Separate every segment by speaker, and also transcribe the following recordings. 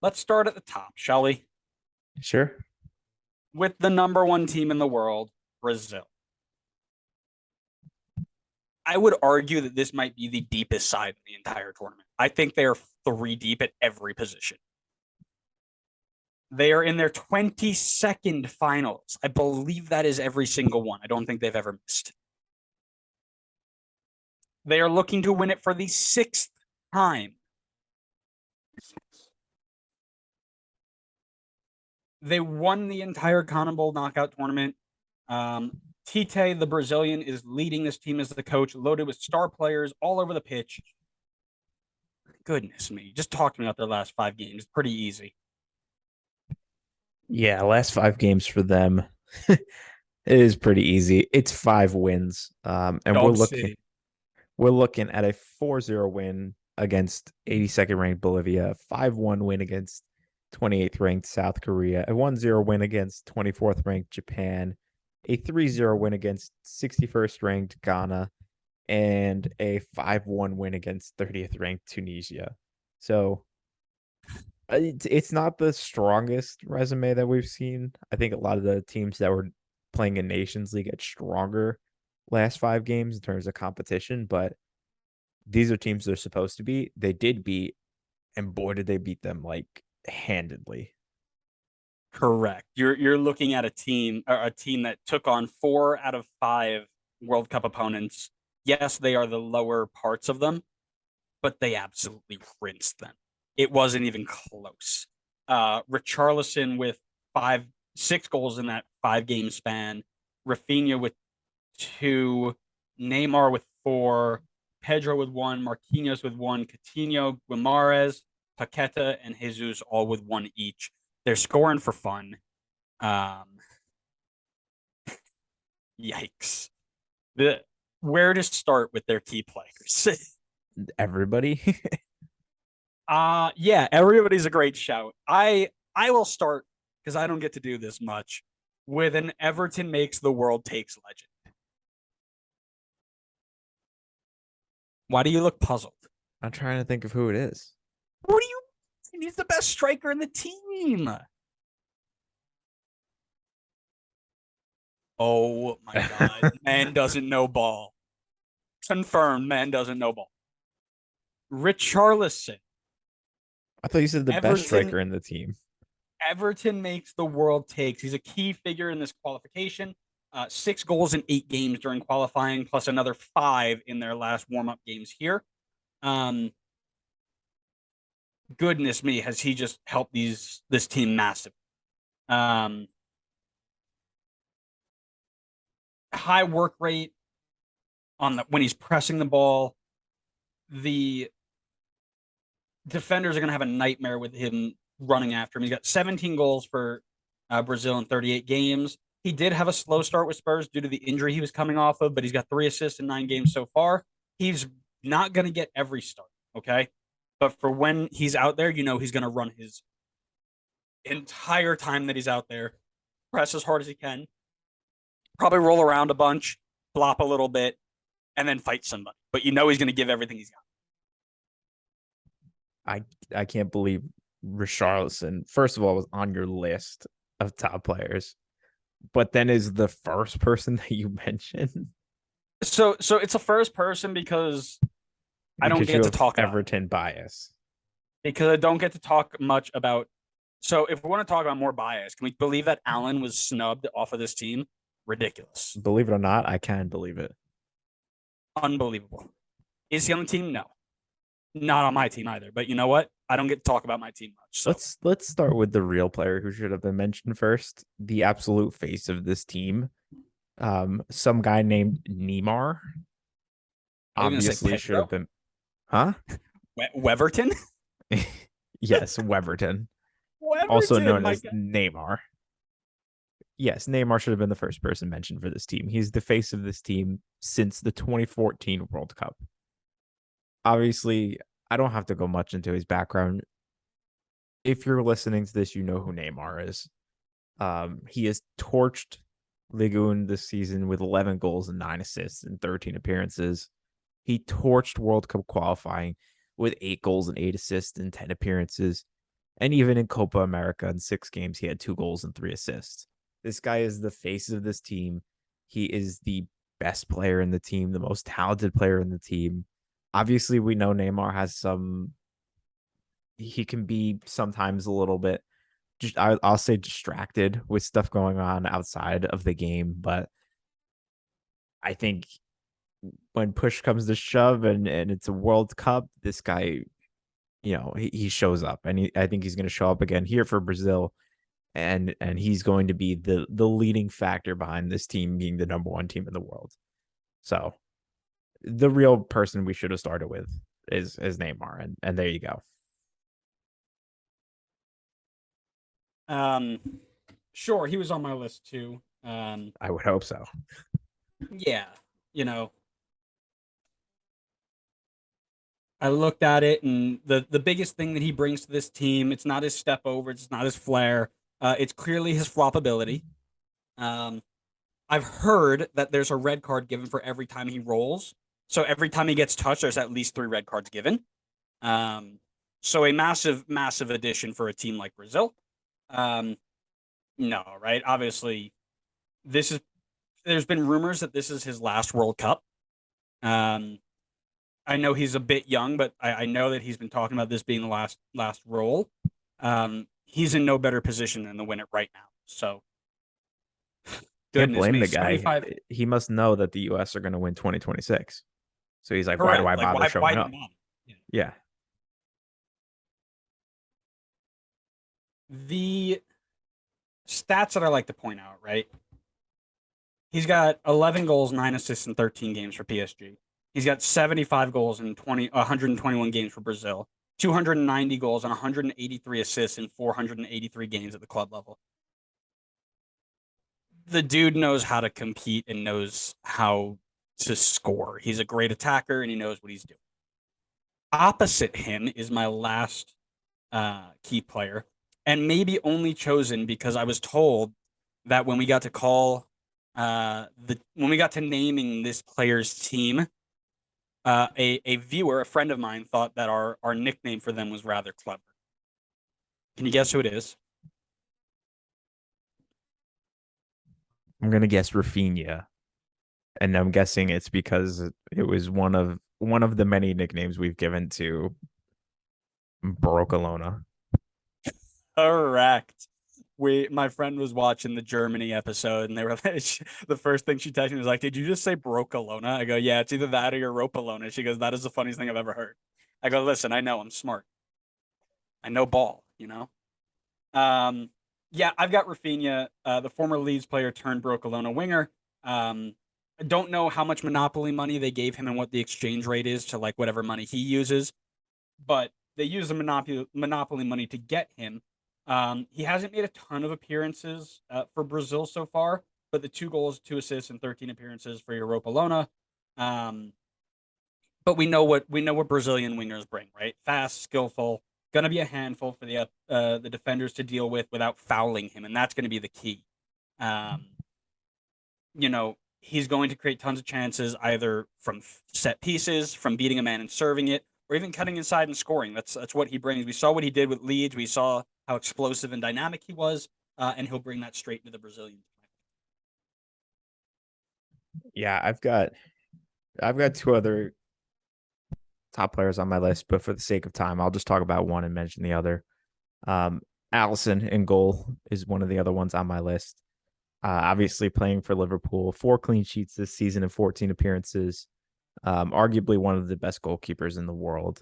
Speaker 1: Let's start at the top, shall we?
Speaker 2: Sure.
Speaker 1: With the number one team in the world, Brazil. I would argue that this might be the deepest side of the entire tournament. I think they are three deep at every position. They are in their 22nd finals. I believe that is every single one. I don't think they've ever missed. They are looking to win it for the sixth time. They won the entire CONMEBOL knockout tournament. Tite, the Brazilian, is leading this team as the coach, loaded with star players all over the pitch. Goodness me. Just talk to me about their last 5 games. Pretty easy.
Speaker 2: Yeah, last 5 games for them. It is pretty easy. It's 5 wins. And we're
Speaker 1: Dog
Speaker 2: looking
Speaker 1: City.
Speaker 2: we're looking at a 4-0 win against 82nd ranked Bolivia, a 5-1 win against 28th ranked South Korea, a 1-0 win against 24th ranked Japan, a 3-0 win against 61st ranked Ghana, and a 5-1 win against 30th ranked Tunisia. So it's not the strongest resume that we've seen. I think a lot of the teams that were playing in Nations League get stronger last 5 games in terms of competition, but these are teams they're supposed to beat. They did beat, and boy, did they beat them like handedly.
Speaker 1: Correct. You're looking at a team that took on 4 out of 5 World Cup opponents. Yes, they are the lower parts of them, but they absolutely rinsed them. It wasn't even close. Richarlison with 6 goals in that 5 game span. Rafinha with 2, Neymar with 4, Pedro with 1, Marquinhos with 1, Coutinho, Guimaraes, Paqueta, and Jesus all with 1 each. They're scoring for fun. Um, Yikes. The Where to start with their key players?
Speaker 2: Everybody.
Speaker 1: Yeah, everybody's a great shout. I will start because I don't get to do this much with an Everton makes the world takes legend. Why do you look puzzled?
Speaker 2: I'm trying to think of who it is.
Speaker 1: What do you? He's the best striker in the team. Oh my god, man doesn't know ball. Confirmed, man doesn't know ball. Richarlison.
Speaker 2: I thought you said the best
Speaker 1: Everton
Speaker 2: striker in the team.
Speaker 1: Everton makes the world takes. He's a key figure in this qualification. 6 goals in 8 games during qualifying, plus another 5 in their last warm up games here. Um, Goodness me, has he just helped this team massive? Um, High work rate on when he's pressing the ball. The defenders are going to have a nightmare with him running after him. He's got 17 goals for Brazil in 38 games. He did have a slow start with Spurs due to the injury he was coming off of, but he's got 3 assists in 9 games so far. He's not going to get every start, okay? But for when he's out there, he's going to run his entire time that he's out there, press as hard as he can, probably roll around a bunch, flop a little bit, and then fight somebody. But he's going to give everything he's got.
Speaker 2: I can't believe Richarlison, first of all, was on your list of top players, but then is the first person that you mentioned
Speaker 1: So it's a first person because I don't
Speaker 2: because you
Speaker 1: get to
Speaker 2: have
Speaker 1: talk about it.
Speaker 2: Everton bias.
Speaker 1: Because I don't get to talk much about. So if we want to talk about more bias, can we believe that Allen was snubbed off of this team? Ridiculous.
Speaker 2: Believe it or not, I can believe it.
Speaker 1: Unbelievable. Is he on the team? No. Not on my team either. But you know what? I don't get to talk about my team much. So
Speaker 2: Let's start with the real player who should have been mentioned first, the absolute face of this team. Some guy named Neymar.
Speaker 1: are you going to say
Speaker 2: Obviously should have
Speaker 1: Pedro?
Speaker 2: been, huh?
Speaker 1: Weverton?
Speaker 2: Yes, Weverton, also
Speaker 1: Weverton,
Speaker 2: known
Speaker 1: my
Speaker 2: as
Speaker 1: God.
Speaker 2: Neymar. Yes, Neymar should have been the first person mentioned for this team. He's the face of this team since the 2014 World Cup. Obviously, I don't have to go much into his background. If you're listening to this, you know who Neymar is. He has torched Ligue 1 this season with 11 goals and 9 assists in 13 appearances. He torched World Cup qualifying with 8 goals and 8 assists in 10 appearances. And even in Copa America in 6 games, he had 2 goals and 3 assists. This guy is the face of this team. He is the best player in the team, the most talented player in the team. Obviously, we know Neymar has some, he can be sometimes a little bit, just I'll say distracted with stuff going on outside of the game. But I think when push comes to shove and it's a World Cup, this guy, he shows up, and I think he's going to show up again here for Brazil, and he's going to be the leading factor behind this team being the number one team in the world. So the real person we should have started with is Neymar, and there you go.
Speaker 1: Um, sure, he was on my list too.
Speaker 2: I would hope so.
Speaker 1: Yeah, you know, I looked at it, and the biggest thing that he brings to this team, it's not his step over, it's not his flair. It's clearly his flop ability. Um, I've heard that there's a red card given for every time he rolls. So every time he gets touched, there's at least 3 red cards given. Um, so a massive, massive addition for a team like Brazil. Um, no, right? Obviously, this is. There's been rumors that this is his last World Cup. Um, I know he's a bit young, but I know that he's been talking about this being the last role. He's in no better position than to win it right now. So
Speaker 2: Can't
Speaker 1: goodness
Speaker 2: blame
Speaker 1: me,
Speaker 2: the guy.
Speaker 1: 75.
Speaker 2: He must know that the US are going to win 2026. So he's like, why do I
Speaker 1: Correct. Like
Speaker 2: bother
Speaker 1: why
Speaker 2: showing
Speaker 1: even
Speaker 2: up?
Speaker 1: bother? Yeah.
Speaker 2: Yeah.
Speaker 1: The stats that I like to point out, right? He's got 11 goals, 9 assists in 13 games for PSG. He's got 75 goals in 121 games for Brazil. 290 goals and 183 assists in 483 games at the club level. The dude knows how to compete and knows how to score. He's a great attacker and he knows what he's doing. Opposite him is my last key player, and maybe only chosen because I was told that when we got to call the when we got to naming this player's team, a viewer, a friend of mine, thought that our nickname for them was rather clever. Can you guess who it is?
Speaker 2: I'm going to guess Rafinha. And I'm guessing it's because it was one of the many nicknames we've given to Barcelona.
Speaker 1: Correct. My friend was watching the Germany episode, and they were the first thing she texted me was like, "Did you just say Brocalona?" I go, "Yeah, it's either that or Europalona." She goes, "That is the funniest thing I've ever heard." I go, "Listen, I know I'm smart. I know ball. Um, yeah, I've got Rafinha, the former Leeds player turned Brocalona winger. I don't know how much Monopoly money they gave him and what the exchange rate is to like whatever money he uses, but they use the Monopoly money to get him. He hasn't made a ton of appearances for Brazil so far, but the 2 goals, 2 assists, and 13 appearances for Europa Lona. Um, but we know what Brazilian wingers bring, right? Fast, skillful, gonna be a handful for the defenders to deal with without fouling him, and that's gonna be the key. Um, he's going to create tons of chances either from set pieces, from beating a man and serving it, or even cutting inside and scoring. That's what he brings. We saw what he did with Leeds. We saw how explosive and dynamic he was, and he'll bring that straight into the Brazilian.
Speaker 2: Yeah, I've got 2 other top players on my list, but for the sake of time, I'll just talk about one and mention the other. Um, Allison in goal is one of the other ones on my list. Obviously playing for Liverpool, 4 clean sheets this season and 14 appearances. Arguably one of the best goalkeepers in the world.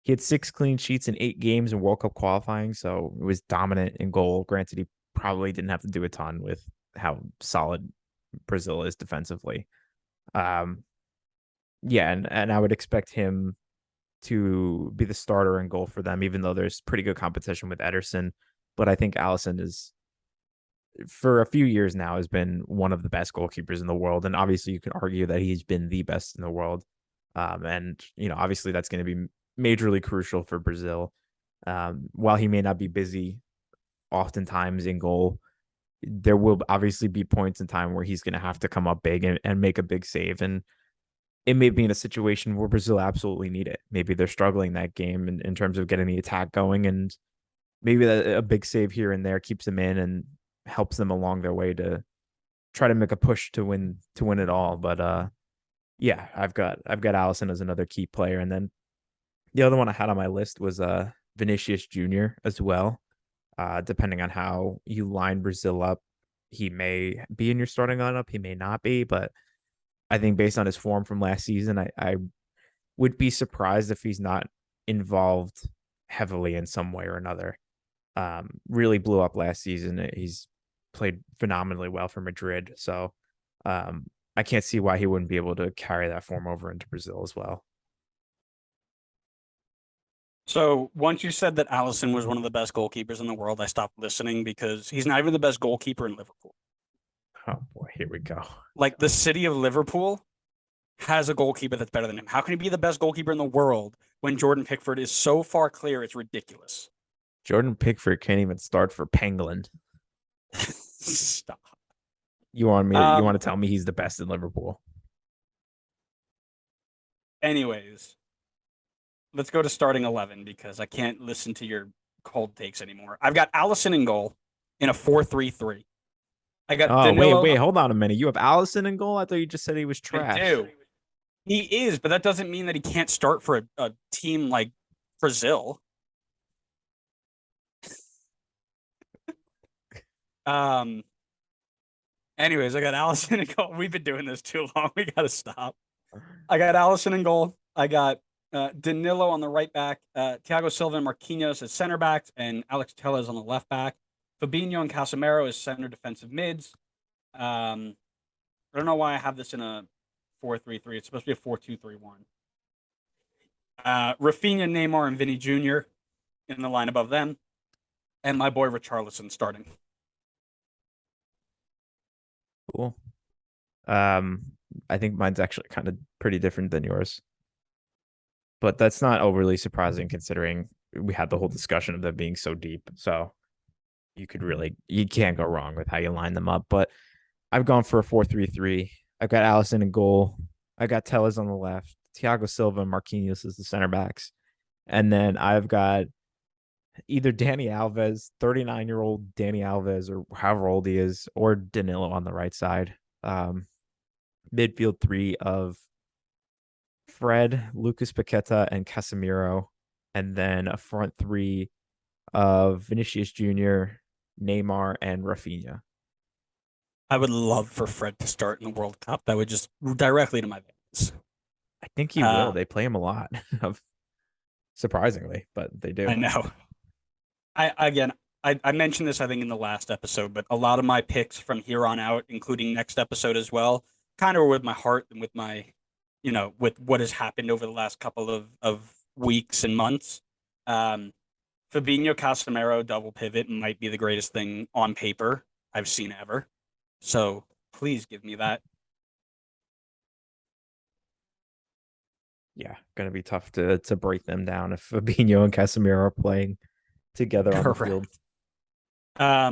Speaker 2: He had 6 clean sheets in 8 games in World Cup qualifying, so it was dominant in goal. Granted, he probably didn't have to do a ton with how solid Brazil is defensively. Um, yeah, and I would expect him to be the starter in goal for them, even though there's pretty good competition with Ederson. But I think Allison is, for a few years now, has been one of the best goalkeepers in the world. And obviously, you can argue that he's been the best in the world. And, obviously, that's going to be majorly crucial for Brazil. While he may not be busy oftentimes in goal, there will obviously be points in time where he's going to have to come up big and make a big save. And it may be in a situation where Brazil absolutely need it. Maybe they're struggling that game in terms of getting the attack going, and maybe a big save here and there keeps them in and helps them along their way to try to make a push to win it all. But yeah, I've got Allison as another key player, and then the other one I had on my list was Vinicius Jr. as well. Depending on how you line Brazil up, he may be in your starting lineup, he may not be, but I think based on his form from last season, I would be surprised if he's not involved heavily in some way or another. Really blew up last season. He's played phenomenally well for Madrid, so um, I can't see why he wouldn't be able to carry that form over into Brazil as well.
Speaker 1: So once you said that Allison was one of the best goalkeepers in the world, I stopped listening because he's not even the best goalkeeper in Liverpool.
Speaker 2: Oh boy, here we go.
Speaker 1: Like the city of Liverpool has a goalkeeper that's better than him. How can he be the best goalkeeper in the world when Jordan Pickford is so far clear? It's ridiculous.
Speaker 2: Jordan Pickford can't even start for Penguin.
Speaker 1: Stop.
Speaker 2: You want
Speaker 1: Um.
Speaker 2: to tell me he's the best in Liverpool?
Speaker 1: Anyways, let's go to starting 11 because I can't listen to your cold takes anymore. I've got Allison in goal in a 4-3-3. I got
Speaker 2: Oh, wait,
Speaker 1: Danilo.
Speaker 2: wait, hold on a minute. You have Allison in goal? I thought you just said he was
Speaker 1: I
Speaker 2: trash.
Speaker 1: do. He is, but that doesn't mean that he can't start for a team like Brazil. Um. Anyways, I got Allison in goal. We've been doing this too long. We got to stop. I got Allison in goal. I got Danilo on the right back, Thiago Silva and Marquinhos as center backs, and Alex Telles on the left back. Fabinho and Casemiro as center defensive mids. I don't know why I have this in a 4-3-3. It's supposed to be a 4-2-3-1. Rafinha, Neymar, and Vinny Jr. in the line above them, and my boy Richarlison starting.
Speaker 2: Cool. Um, I think mine's actually kind of pretty different than yours, but that's not overly surprising considering we had the whole discussion of them being so deep. So you can't go wrong with how you line them up. But I've gone for a 4-3-3. I've got Allison in goal. I got Tellez on the left, Thiago Silva and Marquinhos as the center backs. And then I've got either Danny Alves, 39-year-old Danny Alves, or however old he is, or Danilo on the right side. Midfield three of Fred, Lucas Paqueta, and Casemiro. And then a front three of Vinicius Jr., Neymar, and Rafinha.
Speaker 1: I would love for Fred to start in the World Cup. That would just directly to my veins.
Speaker 2: I think he will.
Speaker 1: Uh,
Speaker 2: They play him a lot, surprisingly, but they do.
Speaker 1: I know. I mentioned this I think in the last episode, but a lot of my picks from here on out, including next episode as well, kind of were with my heart and with my, with what has happened over the last couple of weeks and months. Um, Fabinho Casemiro double pivot might be the greatest thing on paper I've seen ever. So please give me that.
Speaker 2: Yeah, going to be tough to break them down if Fabinho and Casemiro are playing together on the field.
Speaker 1: Correct. Um,